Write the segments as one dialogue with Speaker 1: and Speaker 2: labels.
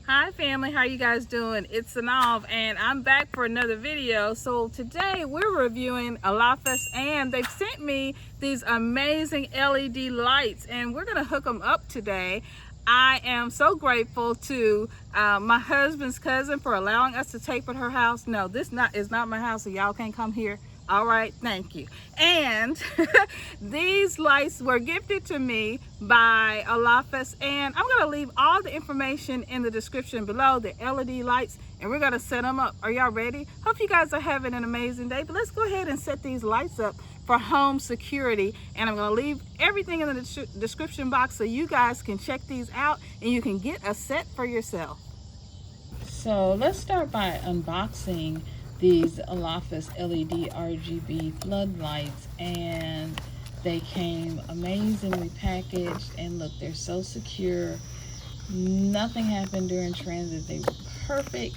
Speaker 1: Hi family, how you guys doing? It's SYNOLVE and I'm back for another video. So today we're reviewing OLAFUS and they've sent me these amazing LED lights and we're gonna hook them up today. I am so grateful to my husband's cousin for allowing us to tape at her house. No, this is not my house, so y'all can't come here. All right, thank you. And these lights were gifted to me by OLAFUS, and I'm gonna leave all the information in the description below, the LED lights, and we're gonna set them up. Are y'all ready? Hope you guys are having an amazing day, but let's go ahead and set these lights up for home security. And I'm gonna leave everything in the description box so you guys can check these out and you can get a set for yourself. So let's start by unboxing these OLAFUS LED RGB floodlights, and they came amazingly packaged, and look, they're so secure. Nothing happened during transit. They were perfect,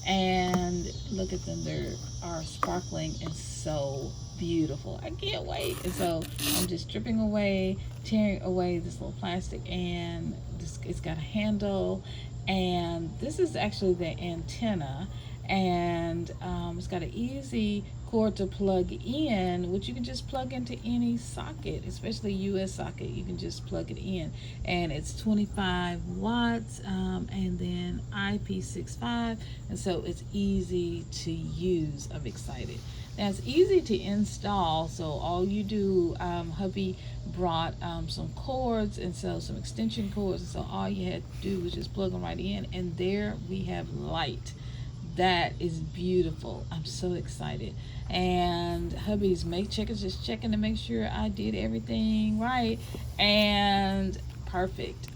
Speaker 1: and look at them, they are sparkling and so beautiful. I can't wait. And so I'm just stripping away, tearing away this little plastic, and it's got a handle, and this is actually the antenna, and it's got an easy cord to plug in, which you can just plug into any socket, especially US socket. You can just plug it in, and it's 25 watts, and then IP65, and so it's easy to use. I'm excited. Now it's easy to install, so all you do, hubby brought some cords, and so some extension cords, and so all you had to do was just plug them right in, and there we have light. That is beautiful. I'm so excited. And hubby's just checking to make sure I did everything right, and perfect.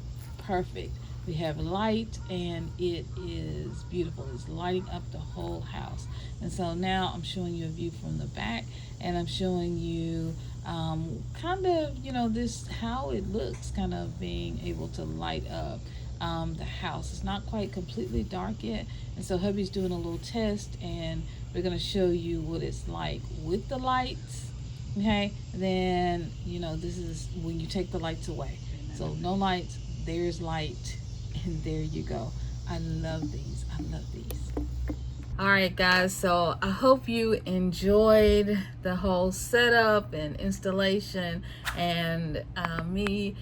Speaker 1: We have light, and it is beautiful. It's lighting up the whole house. And so now I'm showing you a view from the back, and I'm showing you kind of, this how it looks, kind of being able to light up the house. It's not quite completely dark yet, and so hubby's doing a little test, and we're going to show you what it's like with the lights. Okay, then this is when you take the lights away. So no lights, there's light, and there you go. I love these. All right guys, so I hope you enjoyed the whole setup and installation, and me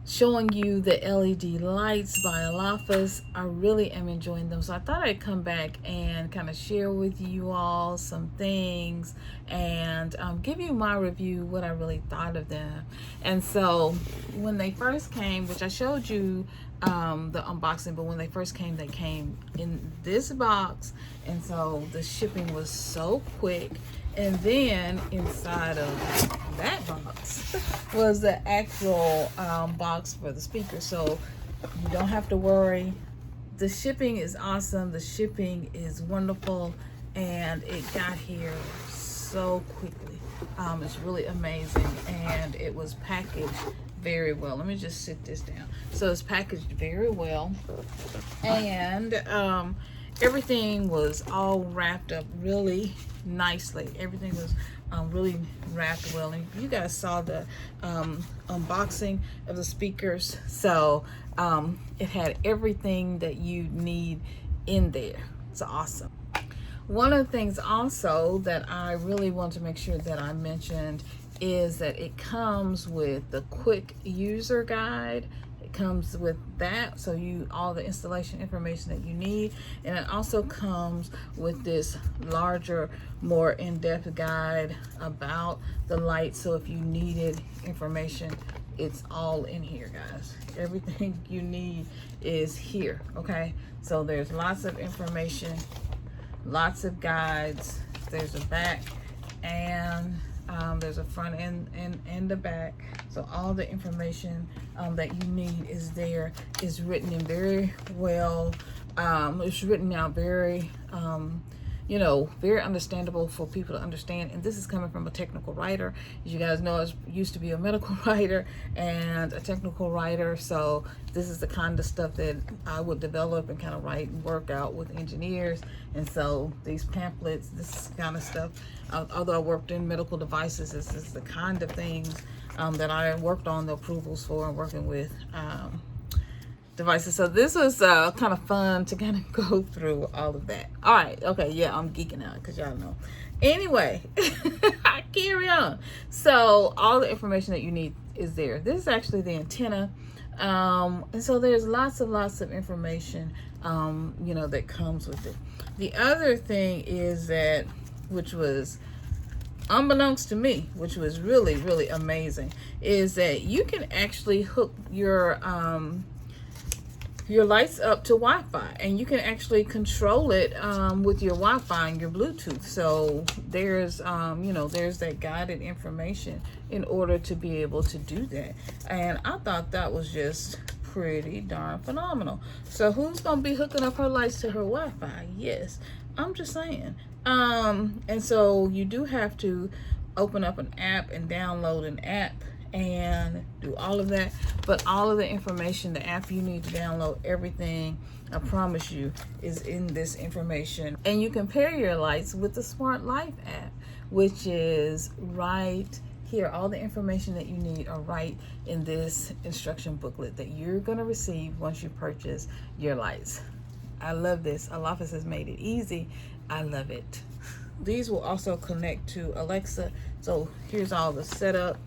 Speaker 1: showing you the LED lights by OLAFUS. I really am enjoying them, so I thought I'd come back and kind of share with you all some things and give you my review, what I really thought of them. And so when they first came, which I showed you the unboxing, but when they first came, they came in this box, and so the shipping was so quick. And then inside of that box was the actual box for the speaker, so you don't have to worry. The shipping is awesome. The shipping is wonderful, and it got here so quickly. It's really amazing, and it was packaged very well. Let me just sit this down. So it's packaged very well, and everything was all wrapped up really nicely. Everything was really wrapped well, and you guys saw the unboxing of the speakers, so it had everything that you need in there. It's awesome. One of the things also that I really want to make sure that I mentioned is that it comes with the quick user guide. It comes with that, so all the installation information that you need, and it also comes with this larger, more in-depth guide about the light. So if you needed information, it's all in here, guys. Everything you need is here. Okay, so there's lots of information, lots of guides. There's a back, and there's a front and the back, so all the information that you need is there. Is written in very well. It's written out very very understandable for people to understand, and this is coming from a technical writer. As you guys know, I used to be a medical writer and a technical writer, so this is the kind of stuff that I would develop and kind of write and work out with engineers. And so these pamphlets, this kind of stuff, although I worked in medical devices, this is the kind of things that I worked on the approvals for and working with devices. So this was kind of fun to kind of go through all of that. All right, okay, yeah, I'm geeking out because y'all know. Anyway, I carry on. So all the information that you need is there. This is actually the antenna, and so there's lots of information, you know, that comes with it. The other thing is that, which was unbeknownst to me, which was really amazing, is that you can actually hook your lights up to Wi-Fi, and you can actually control it with your Wi-Fi and your Bluetooth. So there's you know, there's that guided information in order to be able to do that. And I thought that was just pretty darn phenomenal. So who's gonna be hooking up her lights to her Wi-Fi? Yes, I'm just saying. And so you do have to open up an app and download an app and do all of that, but all of the information, the app you need to download, everything, I promise you, is in this information. And you can pair your lights with the Smart Life app, which is right here. All the information that you need are right in this instruction booklet that you're going to receive once you purchase your lights. I love this. OLAFOS has made it easy. I love it. These will also connect to Alexa. So here's all the setup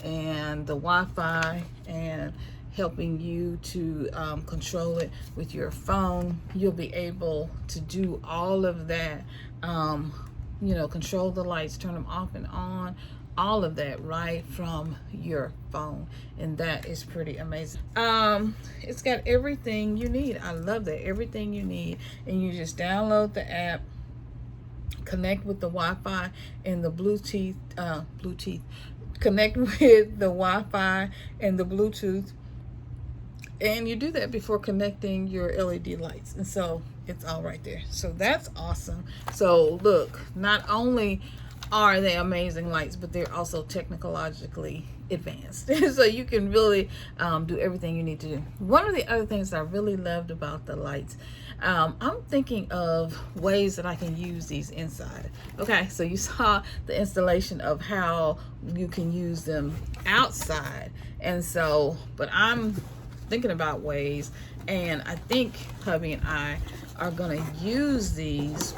Speaker 1: and the Wi-Fi and helping you to control it with your phone. You'll be able to do all of that, you know, control the lights, turn them off and on, all of that right from your phone. And that is pretty amazing. It's got everything you need. I love that, everything you need. And you just download the app, connect with the Wi-Fi and the Bluetooth, connect with the Wi-Fi and the Bluetooth, and you do that before connecting your LED lights, and so it's all right there. So that's awesome. So look, not only are they amazing lights, but they're also technologically advanced. So you can really do everything you need to do. One of the other things I really loved about the lights, I'm thinking of ways that I can use these inside. Okay, so you saw the installation of how you can use them outside, and so, but I'm thinking about ways, and I think hubby and I are gonna use these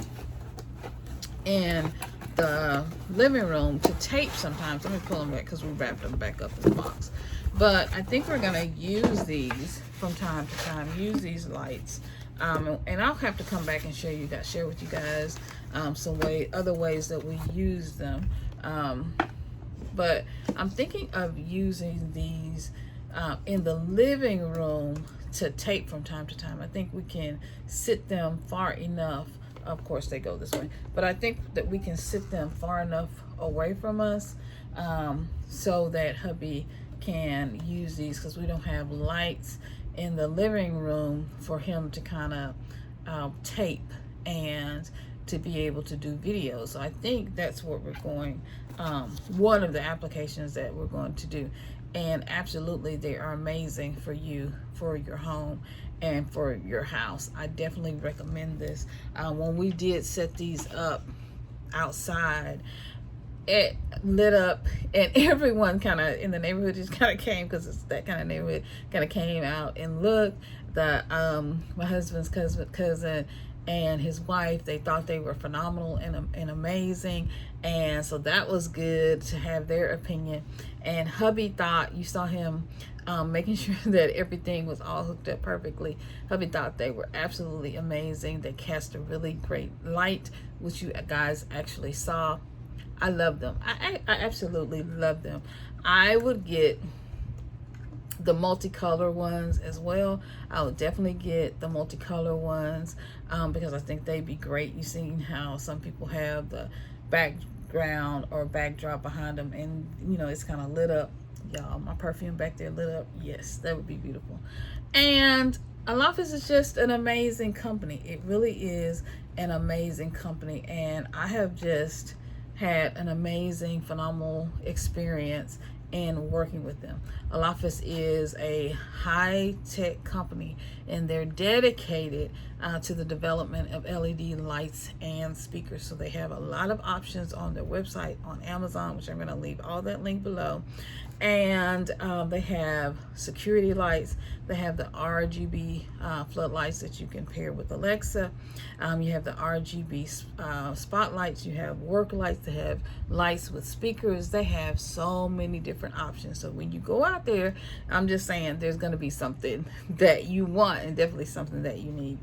Speaker 1: in the living room to tape sometimes. Let me pull them back because we wrapped them back up in the box. But I think we're gonna use these from time to time, use these lights, and I'll have to come back and share with you guys some other ways that we use them. But I'm thinking of using these in the living room to tape from time to time. I think we can sit them far enough. Of course they go this way, but I think that we can sit them far enough away from us so that hubby can use these, because we don't have lights in the living room for him to kind of tape and to be able to do videos. So I think that's what we're going, one of the applications that we're going to do. And absolutely, they are amazing for you, for your home and for your house. I definitely recommend this. When we did set these up outside, it lit up, and everyone kind of in the neighborhood just kind of came, because it's that kind of neighborhood, kind of came out and looked. My husband's cousin and his wife, they thought they were phenomenal and amazing, and so that was good to have their opinion. And hubby thought, you saw him making sure that everything was all hooked up perfectly. Hubby thought they were absolutely amazing. They cast a really great light, which you guys actually saw. I love them. I absolutely love them. I would get the multicolor ones as well. I would definitely get the multicolor ones because I think they'd be great. You've seen how some people have the background or backdrop behind them, and you know, it's kind of lit up. Y'all, my perfume back there lit up. Yes, that would be beautiful. And OLAFOS is just an amazing company. It really is an amazing company, and I have just had an amazing, phenomenal experience in working with them. OLAFOS is a high-tech company, and they're dedicated to the development of LED lights and speakers. So they have a lot of options on their website, on Amazon, which I'm going to leave all that link below. And they have security lights. They have the RGB floodlights that you can pair with Alexa. You have the RGB spotlights. You have work lights. They have lights with speakers. They have so many different options. So when you go out there, I'm just saying there's going to be something that you want, and definitely something that you need.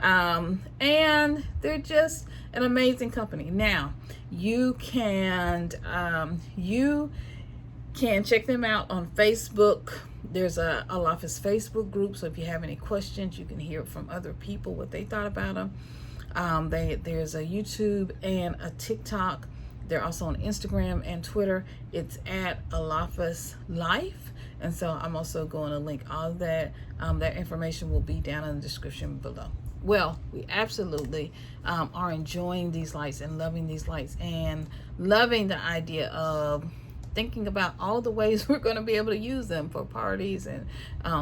Speaker 1: And they're just an amazing company. Now you can check them out on Facebook. There's a OLAFOS Facebook group, so if you have any questions, you can hear from other people what they thought about them. There's a YouTube and a TikTok. They're also on Instagram and Twitter. It's at OLAFOS Life, and so I'm also going to link all of that. That information will be down in the description below. Well, we absolutely are enjoying these lights and loving these lights, and loving the idea of thinking about all the ways we're going to be able to use them for parties and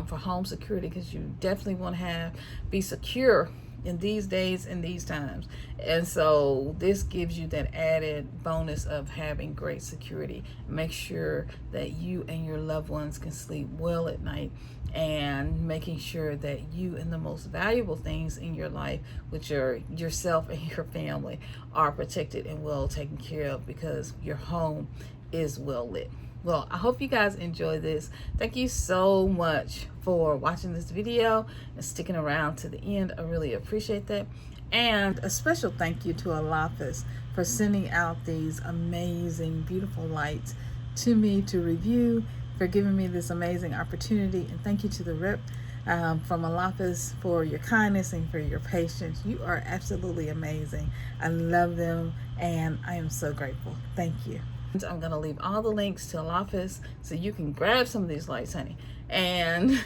Speaker 1: for home security, because you definitely want to be secure in these days and these times. And so this gives you that added bonus of having great security. Make sure that you and your loved ones can sleep well at night, and making sure that you and the most valuable things in your life, which are yourself and your family, are protected and well taken care of, because your home is well lit. Well, I hope you guys enjoy this. Thank you so much for watching this video and sticking around to the end. I really appreciate that. And a special thank you to OLAFOS for sending out these amazing, beautiful lights to me to review, for giving me this amazing opportunity. And thank you to the rep from OLAFOS for your kindness and for your patience. You are absolutely amazing. I love them, and I am so grateful. Thank you. I'm going to leave all the links to OLAFOS so you can grab some of these lights, honey, and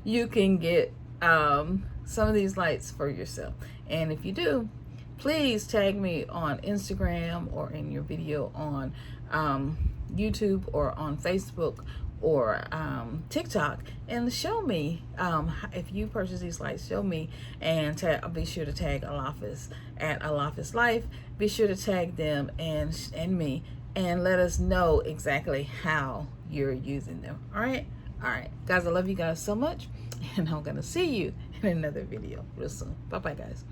Speaker 1: you can get some of these lights for yourself. And if you do, please tag me on Instagram, or in your video on YouTube, or on Facebook, or TikTok, and show me if you purchase these lights. Show me, and be sure to tag OLAFOS at OLAFOS Life. Be sure to tag them and me, and let us know exactly how you're using them. All right, guys, I love you guys so much, and I'm gonna see you in another video real soon. Bye bye, guys.